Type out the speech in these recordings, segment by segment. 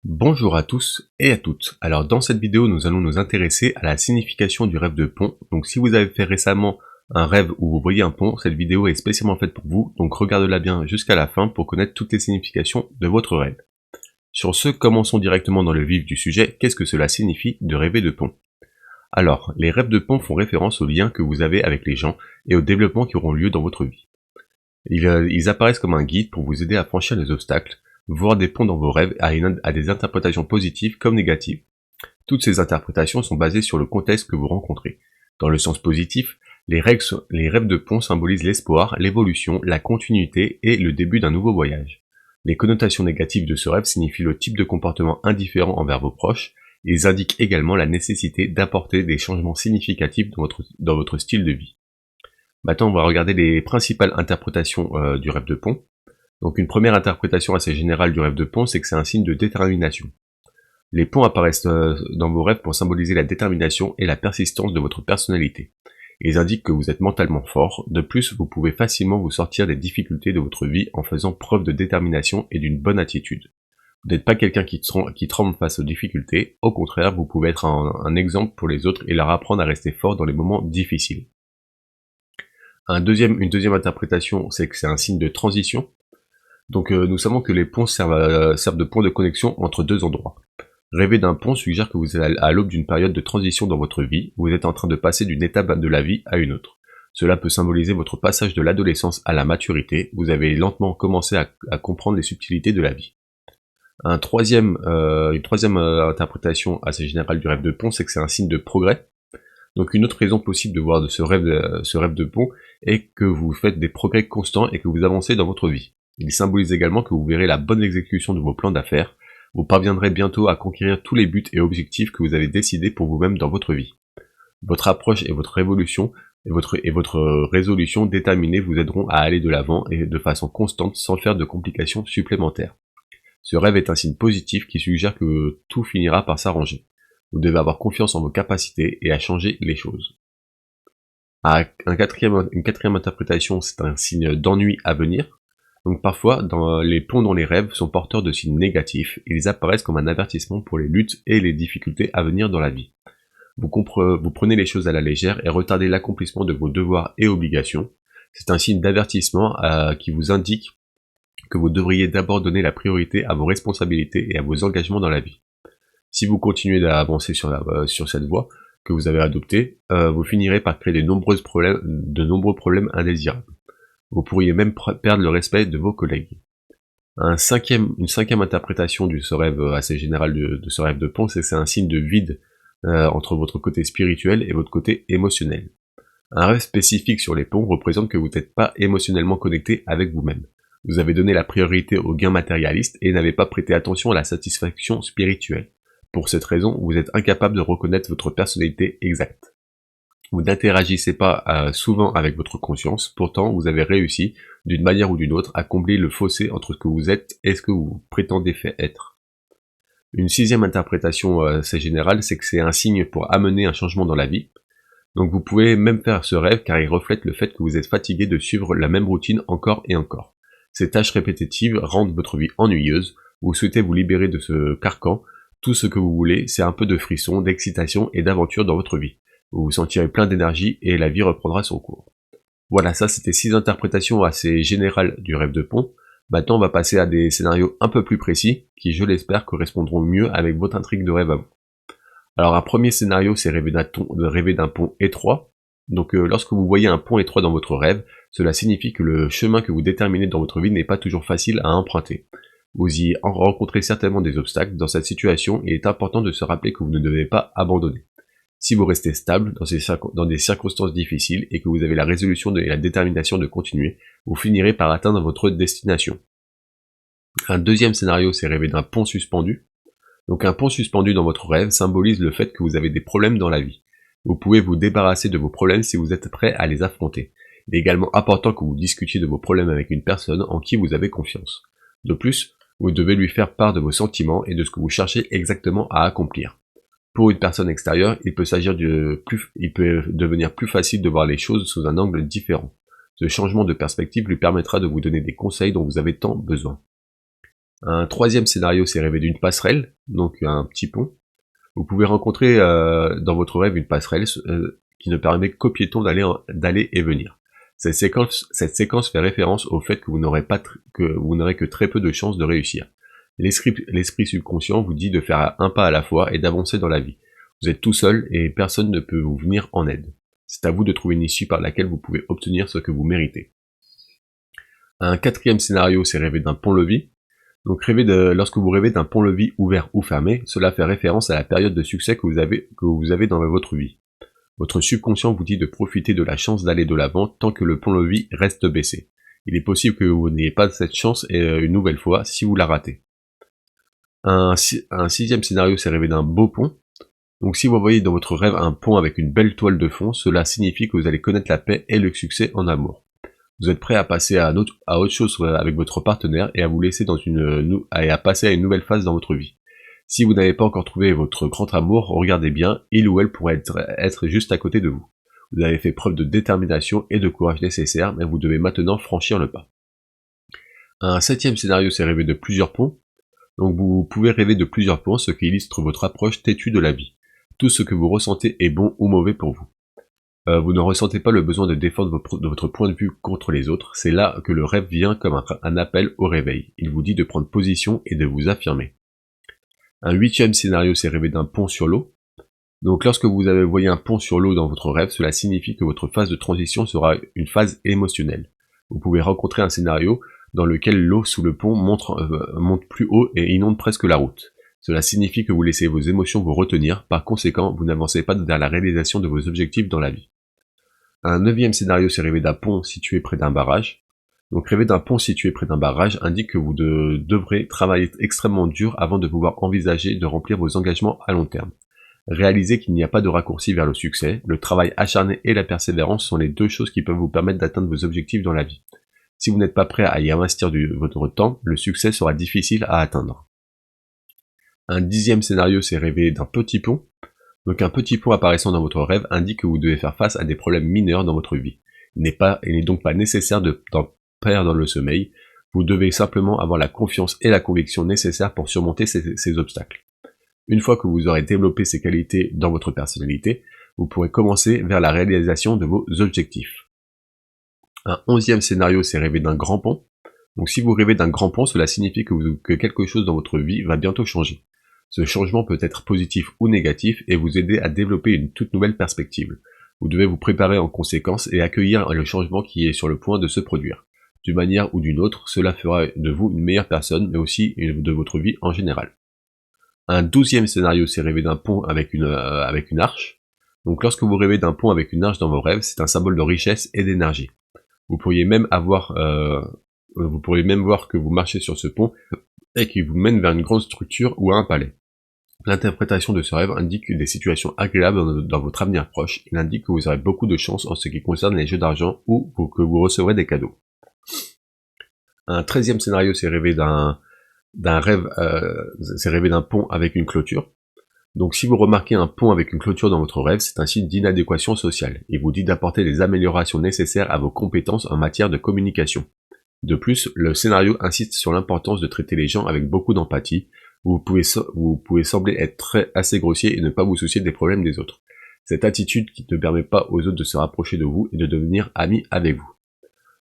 Bonjour à tous et à toutes. Alors dans cette vidéo, nous allons nous intéresser à la signification du rêve de pont. Donc si vous avez fait récemment un rêve où vous voyez un pont, cette vidéo est spécialement faite pour vous, donc regardez-la bien jusqu'à la fin pour connaître toutes les significations de votre rêve. Sur ce, commençons directement dans le vif du sujet. Qu'est-ce que cela signifie de rêver de pont? Alors, les rêves de pont font référence aux liens que vous avez avec les gens et aux développements qui auront lieu dans votre vie. Ils apparaissent comme un guide pour vous aider à franchir les obstacles, voir des ponts dans vos rêves à des interprétations positives comme négatives. Toutes ces interprétations sont basées sur le contexte que vous rencontrez. Dans le sens positif, les rêves de pont symbolisent l'espoir, l'évolution, la continuité et le début d'un nouveau voyage. Les connotations négatives de ce rêve signifient le type de comportement indifférent envers vos proches. Ils indiquent également la nécessité d'apporter des changements significatifs dans votre style de vie. Maintenant, on va regarder les principales interprétations du rêve de pont. Donc une première interprétation assez générale du rêve de pont, c'est que c'est un signe de détermination. Les ponts apparaissent dans vos rêves pour symboliser la détermination et la persistance de votre personnalité. Ils indiquent que vous êtes mentalement fort. De plus, vous pouvez facilement vous sortir des difficultés de votre vie en faisant preuve de détermination et d'une bonne attitude. Vous n'êtes pas quelqu'un qui tremble face aux difficultés. Au contraire, vous pouvez être un exemple pour les autres et leur apprendre à rester fort dans les moments difficiles. Une deuxième interprétation, c'est que c'est un signe de transition. Donc nous savons que les ponts servent de pont de connexion entre deux endroits. Rêver d'un pont suggère que vous êtes à l'aube d'une période de transition dans votre vie, vous êtes en train de passer d'une étape de la vie à une autre. Cela peut symboliser votre passage de l'adolescence à la maturité, vous avez lentement commencé à comprendre les subtilités de la vie. Une troisième interprétation assez générale du rêve de pont, c'est que c'est un signe de progrès. Donc une autre raison possible de voir ce rêve de pont est que vous faites des progrès constants et que vous avancez dans votre vie. Il symbolise également que vous verrez la bonne exécution de vos plans d'affaires. Vous parviendrez bientôt à conquérir tous les buts et objectifs que vous avez décidés pour vous-même dans votre vie. Votre approche et votre évolution et votre résolution déterminée vous aideront à aller de l'avant et de façon constante sans faire de complications supplémentaires. Ce rêve est un signe positif qui suggère que tout finira par s'arranger. Vous devez avoir confiance en vos capacités et à changer les choses. Une quatrième interprétation, c'est un signe d'ennui à venir. Donc parfois, les ponts dans les rêves sont porteurs de signes négatifs, ils apparaissent comme un avertissement pour les luttes et les difficultés à venir dans la vie. Vous prenez les choses à la légère et retardez l'accomplissement de vos devoirs et obligations. C'est un signe d'avertissement qui vous indique que vous devriez d'abord donner la priorité à vos responsabilités et à vos engagements dans la vie. Si vous continuez d'avancer sur cette voie que vous avez adoptée, vous finirez par créer de nombreux problèmes indésirables. Vous pourriez même perdre le respect de vos collègues. Une cinquième interprétation de ce rêve assez général de ce rêve de pont, c'est que c'est un signe de vide entre votre côté spirituel et votre côté émotionnel. Un rêve spécifique sur les ponts représente que vous n'êtes pas émotionnellement connecté avec vous-même. Vous avez donné la priorité aux gains matérialistes et n'avez pas prêté attention à la satisfaction spirituelle. Pour cette raison, vous êtes incapable de reconnaître votre personnalité exacte. Vous n'interagissez pas souvent avec votre conscience, pourtant vous avez réussi, d'une manière ou d'une autre, à combler le fossé entre ce que vous êtes et ce que vous prétendez être. Une sixième interprétation assez générale, c'est que c'est un signe pour amener un changement dans la vie. Donc vous pouvez même faire ce rêve car il reflète le fait que vous êtes fatigué de suivre la même routine encore et encore. Ces tâches répétitives rendent votre vie ennuyeuse, vous souhaitez vous libérer de ce carcan. Tout ce que vous voulez, c'est un peu de frisson, d'excitation et d'aventure dans votre vie. Vous vous sentirez plein d'énergie et la vie reprendra son cours. Voilà, ça c'était 6 interprétations assez générales du rêve de pont. Maintenant on va passer à des scénarios un peu plus précis, qui je l'espère correspondront mieux avec votre intrigue de rêve à vous. Alors un premier scénario, c'est rêver d'un pont étroit. Donc lorsque vous voyez un pont étroit dans votre rêve, cela signifie que le chemin que vous déterminez dans votre vie n'est pas toujours facile à emprunter. Vous y rencontrez certainement des obstacles. Dans cette situation, il est important de se rappeler que vous ne devez pas abandonner. Si vous restez stable dans des circonstances difficiles et que vous avez la résolution et la détermination de continuer, vous finirez par atteindre votre destination. Un deuxième scénario, c'est rêver d'un pont suspendu. Donc un pont suspendu dans votre rêve symbolise le fait que vous avez des problèmes dans la vie. Vous pouvez vous débarrasser de vos problèmes si vous êtes prêt à les affronter. Il est également important que vous discutiez de vos problèmes avec une personne en qui vous avez confiance. De plus, vous devez lui faire part de vos sentiments et de ce que vous cherchez exactement à accomplir. Pour une personne extérieure, il peut devenir plus facile de voir les choses sous un angle différent. Ce changement de perspective lui permettra de vous donner des conseils dont vous avez tant besoin. Un troisième scénario, c'est rêver d'une passerelle, donc un petit pont. Vous pouvez rencontrer dans votre rêve une passerelle qui ne permet qu'aux piétons d'aller et venir. Cette séquence fait référence au fait que vous n'aurez que très peu de chances de réussir. L'esprit subconscient vous dit de faire un pas à la fois et d'avancer dans la vie. Vous êtes tout seul et personne ne peut vous venir en aide. C'est à vous de trouver une issue par laquelle vous pouvez obtenir ce que vous méritez. Un quatrième scénario, c'est rêver d'un pont-levis. Donc lorsque vous rêvez d'un pont-levis ouvert ou fermé, cela fait référence à la période de succès que vous avez dans votre vie. Votre subconscient vous dit de profiter de la chance d'aller de l'avant tant que le pont-levis reste baissé. Il est possible que vous n'ayez pas cette chance une nouvelle fois si vous la ratez. Un sixième scénario, c'est rêver d'un beau pont. Donc si vous voyez dans votre rêve un pont avec une belle toile de fond, cela signifie que vous allez connaître la paix et le succès en amour. Vous êtes prêt à passer à autre chose avec votre partenaire et à vous laisser à passer à une nouvelle phase dans votre vie. Si vous n'avez pas encore trouvé votre grand amour, regardez bien, il ou elle pourrait être juste à côté de vous. Vous avez fait preuve de détermination et de courage nécessaire, mais vous devez maintenant franchir le pas. Un septième scénario, c'est rêver de plusieurs ponts. Donc vous pouvez rêver de plusieurs ponts, ce qui illustre votre approche têtue de la vie. Tout ce que vous ressentez est bon ou mauvais pour vous. Vous ne ressentez pas le besoin de défendre votre point de vue contre les autres, c'est là que le rêve vient comme un appel au réveil. Il vous dit de prendre position et de vous affirmer. Un huitième scénario, c'est rêver d'un pont sur l'eau. Donc lorsque vous voyez un pont sur l'eau dans votre rêve, cela signifie que votre phase de transition sera une phase émotionnelle. Vous pouvez rencontrer un scénario dans lequel l'eau sous le pont monte plus haut et inonde presque la route. Cela signifie que vous laissez vos émotions vous retenir, par conséquent, vous n'avancez pas vers la réalisation de vos objectifs dans la vie. Un neuvième scénario, c'est rêver d'un pont situé près d'un barrage. Donc rêver d'un pont situé près d'un barrage indique que vous devrez travailler extrêmement dur avant de pouvoir envisager de remplir vos engagements à long terme. Réalisez qu'il n'y a pas de raccourci vers le succès, le travail acharné et la persévérance sont les deux choses qui peuvent vous permettre d'atteindre vos objectifs dans la vie. Si vous n'êtes pas prêt à y investir votre temps, le succès sera difficile à atteindre. Un dixième scénario, c'est rêver d'un petit pont. Donc un petit pont apparaissant dans votre rêve indique que vous devez faire face à des problèmes mineurs dans votre vie. Il n'est donc pas nécessaire d'en perdre le sommeil, vous devez simplement avoir la confiance et la conviction nécessaires pour surmonter ces obstacles. Une fois que vous aurez développé ces qualités dans votre personnalité, vous pourrez commencer vers la réalisation de vos objectifs. Un onzième scénario, c'est rêver d'un grand pont. Donc si vous rêvez d'un grand pont, cela signifie que quelque chose dans votre vie va bientôt changer. Ce changement peut être positif ou négatif et vous aider à développer une toute nouvelle perspective. Vous devez vous préparer en conséquence et accueillir le changement qui est sur le point de se produire. D'une manière ou d'une autre, cela fera de vous une meilleure personne, mais aussi de votre vie en général. Un douzième scénario, c'est rêver d'un pont avec une arche. Donc lorsque vous rêvez d'un pont avec une arche dans vos rêves, c'est un symbole de richesse et d'énergie. Vous pourriez même voir que vous marchez sur ce pont et qui vous mène vers une grande structure ou à un palais. L'interprétation de ce rêve indique des situations agréables dans votre avenir proche. Il indique que vous aurez beaucoup de chance en ce qui concerne les jeux d'argent ou que vous recevrez des cadeaux. Un 13e scénario, c'est rêver c'est rêver d'un pont avec une clôture. Donc si vous remarquez un pont avec une clôture dans votre rêve, c'est un signe d'inadéquation sociale. Il vous dit d'apporter les améliorations nécessaires à vos compétences en matière de communication. De plus, le scénario insiste sur l'importance de traiter les gens avec beaucoup d'empathie. Vous pouvez sembler être assez grossier et ne pas vous soucier des problèmes des autres. Cette attitude qui ne permet pas aux autres de se rapprocher de vous et de devenir amis avec vous.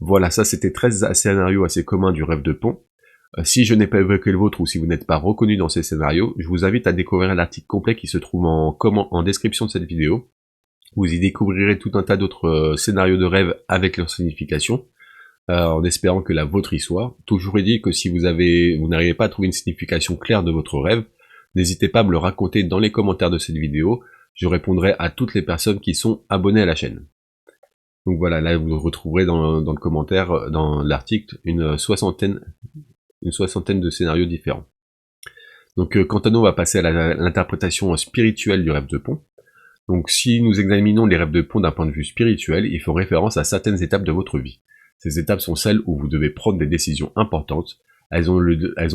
Voilà, ça c'était 13 scénarios assez communs du rêve de pont. Si je n'ai pas évoqué le vôtre ou si vous n'êtes pas reconnu dans ces scénarios, je vous invite à découvrir l'article complet qui se trouve en description de cette vidéo. Vous y découvrirez tout un tas d'autres scénarios de rêve avec leur signification. En espérant que la vôtre y soit. Toujours est dit que si vous n'arrivez pas à trouver une signification claire de votre rêve, n'hésitez pas à me le raconter dans les commentaires de cette vidéo, je répondrai à toutes les personnes qui sont abonnées à la chaîne. Donc voilà, là vous retrouverez dans le commentaire, dans l'article, une soixantaine de scénarios différents. Donc quant à nous, on va passer à l'interprétation spirituelle du rêve de pont. Donc si nous examinons les rêves de pont d'un point de vue spirituel, ils font référence à certaines étapes de votre vie. Ces étapes sont celles où vous devez prendre des décisions importantes, elles ont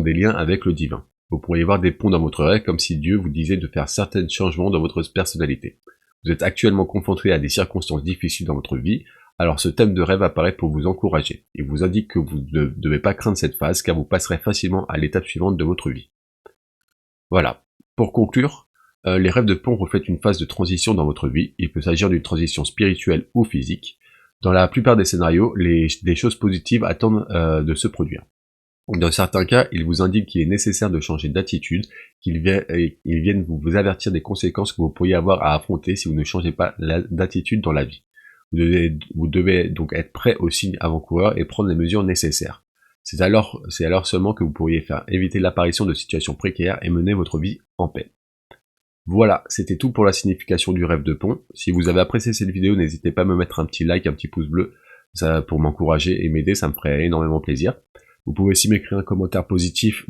des liens avec le divin. Vous pourriez voir des ponts dans votre rêve comme si Dieu vous disait de faire certains changements dans votre personnalité. Vous êtes actuellement confronté à des circonstances difficiles dans votre vie, Alors ce thème de rêve apparaît pour vous encourager. Il vous indique que vous ne devez pas craindre cette phase car vous passerez facilement à l'étape suivante de votre vie. Voilà. Pour conclure, les rêves de pont reflètent une phase de transition dans votre vie. Il peut s'agir d'une transition spirituelle ou physique. Dans la plupart des scénarios, des choses positives attendent de se produire. Dans certains cas, il vous indique qu'il est nécessaire de changer d'attitude, qu'ils viennent vous avertir des conséquences que vous pourriez avoir à affronter si vous ne changez pas d'attitude dans la vie. Vous devez donc être prêt aux signes avant-coureurs et prendre les mesures nécessaires. C'est alors seulement que vous pourriez faire éviter l'apparition de situations précaires et mener votre vie en paix. Voilà, c'était tout pour la signification du rêve de pont. Si vous avez apprécié cette vidéo, n'hésitez pas à me mettre un petit like, un petit pouce bleu, ça pour m'encourager et m'aider, ça me ferait énormément plaisir. Vous pouvez aussi m'écrire un commentaire positif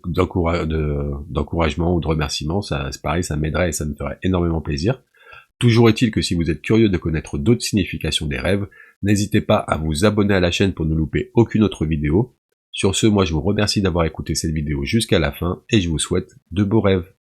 d'encouragement ou de remerciement, ça c'est pareil, ça m'aiderait et ça me ferait énormément plaisir. Toujours est-il que si vous êtes curieux de connaître d'autres significations des rêves, n'hésitez pas à vous abonner à la chaîne pour ne louper aucune autre vidéo. Sur ce, moi je vous remercie d'avoir écouté cette vidéo jusqu'à la fin et je vous souhaite de beaux rêves.